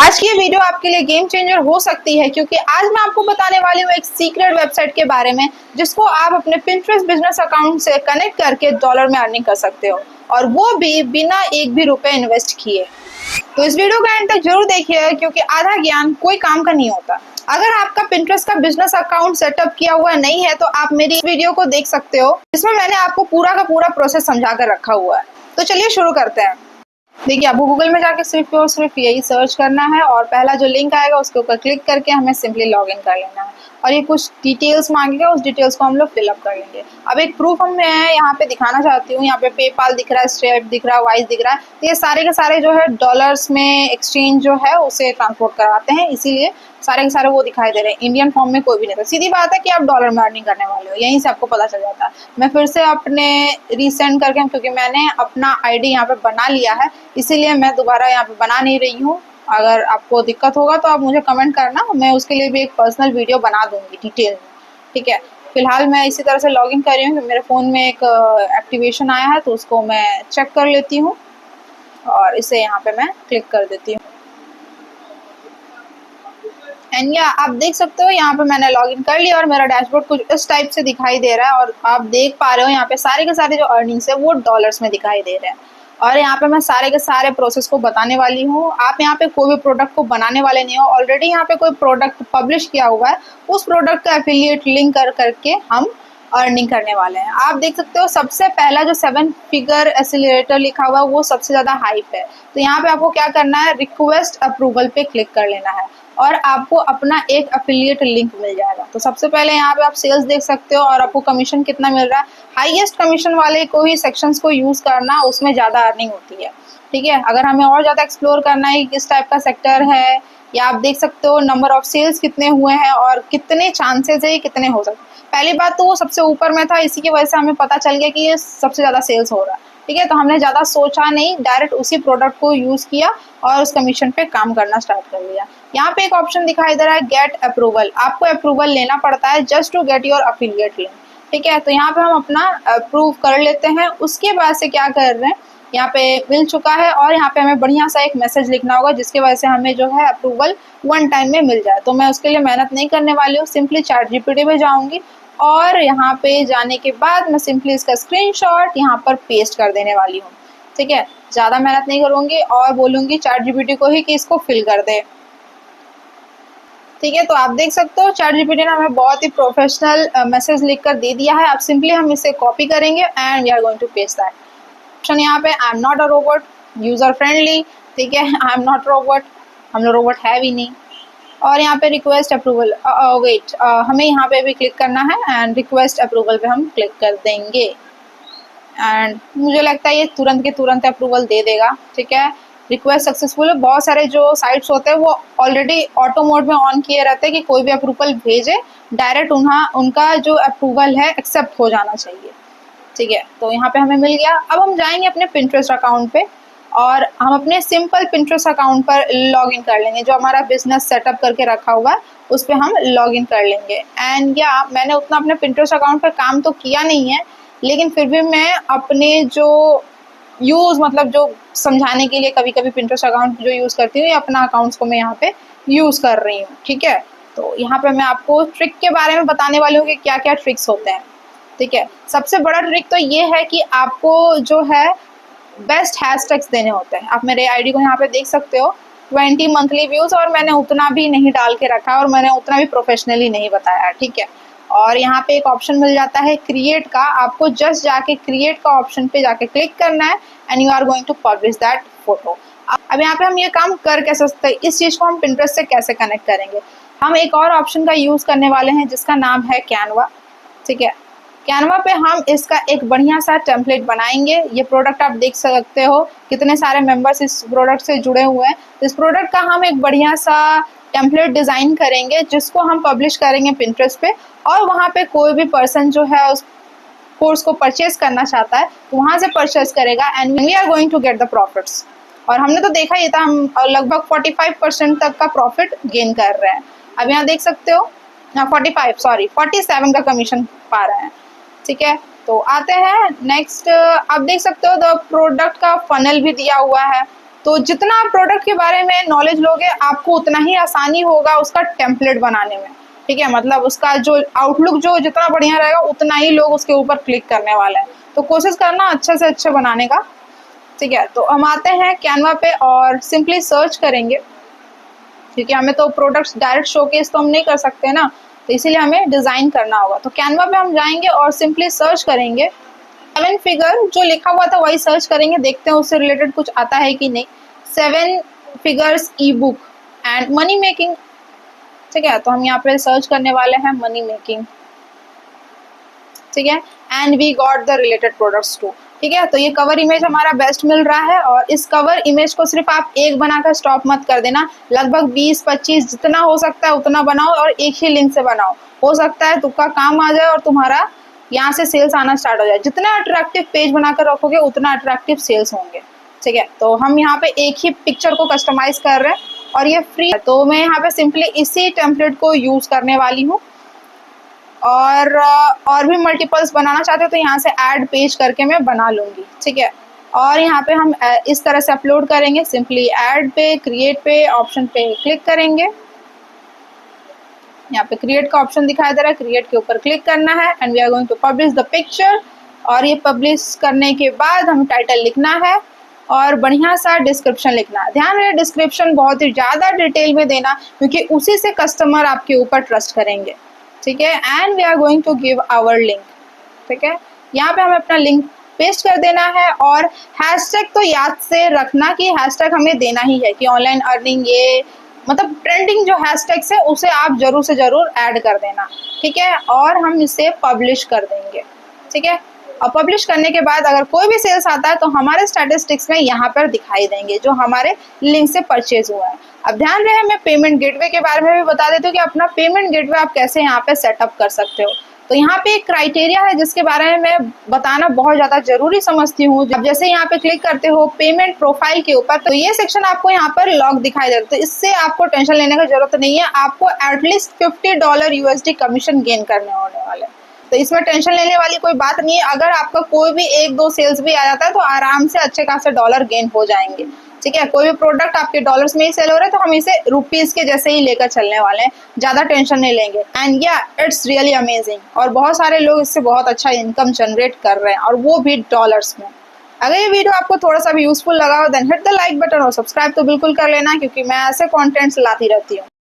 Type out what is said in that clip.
आज की ये वीडियो आपके लिए गेम चेंजर हो सकती है क्योंकि आज मैं आपको बताने वाली हूँ एक सीक्रेट वेबसाइट के बारे में जिसको आप अपने Pinterest बिजनेस अकाउंट से कनेक्ट करके डॉलर में अर्निंग कर सकते हो और वो भी बिना एक भी रुपए इन्वेस्ट किए। तो इस वीडियो का एंड तक जरूर देखिए क्योंकि आधा ज्ञान कोई काम का नहीं होता। अगर आपका Pinterest का बिजनेस अकाउंट सेटअप किया हुआ नहीं है तो आप मेरी वीडियो को देख सकते हो, जिसमें मैंने आपको पूरा का पूरा प्रोसेस समझा कर रखा हुआ है। तो चलिए शुरू करते हैं। देखिए, आपको गूगल में जाके सिर्फ और सिर्फ यही सर्च करना है और पहला जो लिंक आएगा उसके ऊपर क्लिक करके हमें सिंपली लॉग इन कर लेना है और ये कुछ डिटेल्स मांगेगा, उस डिटेल्स को हम लोग फिलअप कर लेंगे। अब एक प्रूफ मैं यहाँ पे दिखाना चाहती हूँ। यहाँ पे पेपाल दिख रहा है, स्ट्राइप दिख रहा है, वाइज दिख रहा है। तो ये सारे के सारे जो है डॉलर्स में एक्सचेंज जो है उसे ट्रांसपोर्ट कराते हैं, इसीलिए सारे के सारे वो दिखाई दे रहे हैं। इंडियन फॉर्म में कोई भी नहीं था। सीधी बात है कि आप डॉलर में अर्निंग करने वाले हो, यहीं से आपको पता चल जाता है। मैं फिर से अपने रीसेंड करके, क्योंकि मैंने अपना आईडी यहाँ पे बना लिया है, इसीलिए मैं दोबारा यहाँ पे बना नहीं रही हूँ। अगर आपको दिक्कत होगा तो आप मुझे कमेंट करना, मैं उसके लिए भी एक पर्सनल वीडियो बना दूंगी डिटेल में, ठीक है। फिलहाल मैं इसी तरह से लॉगिन कर रही हूँ। मेरे फ़ोन में एक एक्टिवेशन आया है तो उसको मैं चेक कर लेती हूँ और इसे यहाँ पे मैं क्लिक कर देती हूँ। एंड या आप देख सकते हो यहाँ पे मैंने लॉगिन कर लिया और मेरा डैशबोर्ड कुछ इस टाइप से दिखाई दे रहा है और आप देख पा रहे हो यहाँ पे सारे के सारे जो अर्निंग्स है वो डॉलर्स में दिखाई दे रहे हैं। और यहाँ पे मैं सारे के सारे प्रोसेस को बताने वाली हूँ। आप यहाँ पे कोई भी प्रोडक्ट को बनाने वाले नहीं हो, ऑलरेडी यहाँ पे कोई प्रोडक्ट पब्लिश किया हुआ है, उस प्रोडक्ट का एफिलिएट लिंक कर करके हम अर्निंग करने वाले हैं। आप देख सकते हो सबसे पहला जो 7 फिगर एक्सीलरेटर लिखा हुआ है वो सबसे ज़्यादा हाइप है। तो यहाँ पे आपको क्या करना है, रिक्वेस्ट अप्रूवल पे क्लिक कर लेना है और आपको अपना एक एफिलिएट लिंक मिल जाएगा। तो सबसे पहले यहाँ पे आप सेल्स देख सकते हो और आपको कमीशन कितना मिल रहा है। हाईएस्ट कमीशन वाले को ही सेक्शंस को यूज़ करना, उसमें ज़्यादा अर्निंग होती है, ठीक है। अगर हमें और ज़्यादा एक्सप्लोर करना है किस टाइप का सेक्टर है, या आप देख सकते हो नंबर ऑफ सेल्स कितने हुए हैं और कितने चांसेस है कितने हो सकते। पहली बात तो वो सबसे ऊपर में था, इसी की वजह से हमें पता चल गया कि ये सबसे ज़्यादा सेल्स हो रहा है, ठीक है। तो हमने ज़्यादा सोचा नहीं, डायरेक्ट उसी प्रोडक्ट को यूज़ किया और उस कमीशन पे काम करना स्टार्ट कर लिया। यहाँ पे एक ऑप्शन दिखाई दे रहा है गेट अप्रूवल। आपको अप्रूवल लेना पड़ता है just to get your affiliate link, ठीक है। तो यहाँ पे हम अपना अप्रूव कर लेते हैं। उसके बाद से क्या कर रहे हैं, यहाँ पे मिल चुका है और यहाँ पे हमें बढ़िया सा एक मैसेज लिखना होगा जिसके वजह से हमें जो है अप्रूवल 1 टाइम में मिल जाए। तो मैं उसके लिए मेहनत नहीं करने वाली हूँ, सिंपली ChatGPT पे जाऊँगी और यहाँ पे जाने के बाद मैं सिंपली इसका स्क्रीनशॉट यहाँ पर पेस्ट कर देने वाली हूँ, ठीक है। ज़्यादा मेहनत नहीं करूँगी और बोलूँगी ChatGPT को ही कि इसको फिल कर दे, ठीक है। तो आप देख सकते हो ChatGPT ने हमें बहुत ही प्रोफेशनल मैसेज लिखकर दे दिया है। अब सिंपली हम इसे कॉपी करेंगे and we are going to paste that option. यहाँ पे I am not a robot, user friendly, ठीक है। आई एम नॉट रोबोट, हम लोग रोबोट है भी नहीं। और यहाँ पे रिक्वेस्ट अप्रूवल, वेट, हमें यहाँ पे भी क्लिक करना है एंड रिक्वेस्ट अप्रूवल पे हम क्लिक कर देंगे एंड मुझे लगता है ये तुरंत के तुरंत अप्रूवल दे देगा, ठीक है। रिक्वेस्ट सक्सेसफुल है। बहुत सारे जो साइट्स होते हैं वो ऑलरेडी ऑटो मोड में ऑन किए रहते हैं कि कोई भी अप्रूवल भेजे डायरेक्ट उनका जो अप्रूवल है एक्सेप्ट हो जाना चाहिए, ठीक है। तो यहाँ पे हमें मिल गया। अब हम जाएंगे अपने Pinterest अकाउंट पे और हम अपने सिंपल Pinterest अकाउंट पर लॉगिन कर लेंगे। जो हमारा बिजनेस सेटअप करके रखा हुआ है उस पर हम लॉगिन कर लेंगे। एंड या मैंने उतना अपने Pinterest अकाउंट पर काम तो किया नहीं है, लेकिन फिर भी मैं अपने जो यूज़, मतलब जो समझाने के लिए कभी कभी Pinterest अकाउंट जो यूज़ करती हूँ, अपना अकाउंट्स को मैं यहाँ पे यूज़ कर रही हूँ, ठीक है। तो यहाँ पे मैं आपको ट्रिक के बारे में बताने वाली हूँ कि क्या क्या ट्रिक्स होते हैं, ठीक है। सबसे बड़ा ट्रिक तो ये है कि आपको जो है बेस्ट हैशटैग्स देने होते हैं। आप मेरे आईडी को यहाँ पे देख सकते हो 20 मंथली व्यूज़ और मैंने उतना भी नहीं डाल के रखा और मैंने उतना भी प्रोफेशनली नहीं बताया, ठीक है। और यहाँ पे एक ऑप्शन मिल जाता है क्रिएट का। आपको जस्ट जाके क्रिएट का ऑप्शन पे जाके क्लिक करना है and you are going to publish that photo. अब यहाँ पे हम ये काम कर कैसे सकते हैं, इस चीज़ को हम Pinterest से कैसे कनेक्ट करेंगे। हम एक और ऑप्शन का यूज़ करने वाले हैं जिसका नाम है कैनवा, ठीक है। कैनवा पे हम इसका एक बढ़िया सा टेम्पलेट बनाएंगे। ये प्रोडक्ट आप देख सकते हो कितने सारे मेंबर्स इस प्रोडक्ट से जुड़े हुए हैं। इस प्रोडक्ट का हम एक बढ़िया सा टेम्पलेट डिज़ाइन करेंगे जिसको हम पब्लिश करेंगे Pinterest पे और वहाँ पे कोई भी पर्सन जो है उस कोर्स को परचेज करना चाहता है तो वहाँ से परचेज करेगा and we are going to get the profits. और हमने तो देखा ही था, हम लगभग 45% तक का प्रॉफिट गेन कर रहे हैं। अब यहाँ देख सकते हो 47 का कमीशन पा रहे हैं, ठीक है। तो आते हैं नेक्स्ट। आप देख सकते हो द प्रोडक्ट का फनल भी दिया हुआ है, तो जितना आप प्रोडक्ट के बारे में नॉलेज लोगे आपको उतना ही आसानी होगा उसका टेम्पलेट बनाने में, ठीक है। मतलब उसका जो आउटलुक जो जितना बढ़िया रहेगा उतना ही लोग उसके ऊपर क्लिक करने वाले हैं। तो कोशिश करना अच्छे से अच्छे बनाने का, ठीक है। तो हम आते हैं कैनवा पे और सिंपली सर्च करेंगे, क्योंकि हमें तो प्रोडक्ट्स डायरेक्ट शोकेस तो हम नहीं कर सकते ना, तो इसीलिए हमें डिज़ाइन करना होगा। तो कैनवा पे हम जाएंगे और सिंपली सर्च करेंगे 7 फिगर जो लिखा हुआ था वही सर्च करेंगे, देखते हैं उससे रिलेटेड कुछ आता है कि नहीं। 7 figures E book and money making, ठीक है। तो हम यहाँ पे सर्च करने वाले हैं मनी मेकिंग, ठीक है। And we got the related products too, ठीक है। तो ये कवर इमेज हमारा बेस्ट मिल रहा है और इस कवर इमेज को सिर्फ आप एक बनाकर स्टॉप मत कर देना, लगभग 20-25 जितना हो सकता है उतना बनाओ और एक ही लिंक से बनाओ। हो सकता है तुक्का काम आ जाए और तुम्हारा यहाँ से सेल्स आना स्टार्ट हो जाए। जितना अट्रैक्टिव पेज बनाकर रखोगे उतना अट्रैक्टिव सेल्स होंगे, ठीक है। तो हम यहाँ पे एक ही पिक्चर को कस्टमाइज कर रहे हैं और ये फ्री है, तो मैं यहाँ पे सिंपली इसी टेम्पलेट को यूज करने वाली हूँ। और भी मल्टीपल्स बनाना चाहते हो तो यहाँ से ऐड पेज करके मैं बना लूँगी, ठीक है। और यहाँ पे हम इस तरह से अपलोड करेंगे, सिंपली ऐड पे, क्रिएट पे ऑप्शन पे क्लिक करेंगे। यहाँ पे क्रिएट का ऑप्शन दिखाई दे रहा है, क्रिएट के ऊपर क्लिक करना है and we are going to publish the picture. और ये पब्लिश करने के बाद हमें टाइटल लिखना है और बढ़िया सा डिस्क्रिप्शन लिखना है। ध्यान रहे डिस्क्रिप्शन बहुत ही ज़्यादा डिटेल में देना, क्योंकि उसी से कस्टमर आपके ऊपर ट्रस्ट करेंगे, ठीक है। And we are going to give our link, ठीक है। यहाँ पे हमें अपना लिंक पेस्ट कर देना है और हैशटैग तो याद से रखना कि हैशटैग हमें देना ही है कि ऑनलाइन अर्निंग, ये मतलब ट्रेंडिंग जो हैशटैग्स है उसे आप जरूर से जरूर ऐड कर देना, ठीक है। और हम इसे पब्लिश कर देंगे, ठीक है। और पब्लिश करने के बाद अगर कोई भी सेल्स आता है तो हमारे स्टैटिस्टिक्स में यहाँ पर दिखाई देंगे जो हमारे लिंक से परचेज हुआ है। अब ध्यान रहे मैं पेमेंट गेटवे के बारे में भी बता देती हूँ कि अपना पेमेंट गेटवे आप कैसे यहाँ पे सेटअप कर सकते हो। तो यहाँ पे एक क्राइटेरिया है जिसके बारे में मैं बताना बहुत ज़्यादा जरूरी समझती हूँ। जब जैसे यहाँ पे क्लिक करते हो पेमेंट प्रोफाइल के ऊपर तो ये सेक्शन आपको यहाँ पर लॉग दिखाई देता है, तो इससे आपको टेंशन लेने की जरूरत नहीं है। आपको एटलीस्ट $50 USD कमीशन गेन करने होने वाले, तो इसमें टेंशन लेने वाली कोई बात नहीं है। अगर आपका कोई भी 1-2 सेल्स भी आ जाता है तो आराम से अच्छे खासे डॉलर गेन हो जाएंगे, ठीक है। कोई भी प्रोडक्ट आपके डॉलर्स में ही सेल हो रहा है तो हम इसे रुपीस के जैसे ही लेकर चलने वाले हैं, ज़्यादा टेंशन नहीं लेंगे। एंड या इट्स रियली अमेजिंग, और बहुत सारे लोग इससे बहुत अच्छा इनकम जनरेट कर रहे हैं और वो भी डॉलर्स में। अगर ये वीडियो आपको थोड़ा सा भी यूजफुल लगा हो then hit the like button और सब्सक्राइब तो बिल्कुल कर लेना, क्योंकि मैं ऐसे कॉन्टेंट्स लाती रहती हूँ।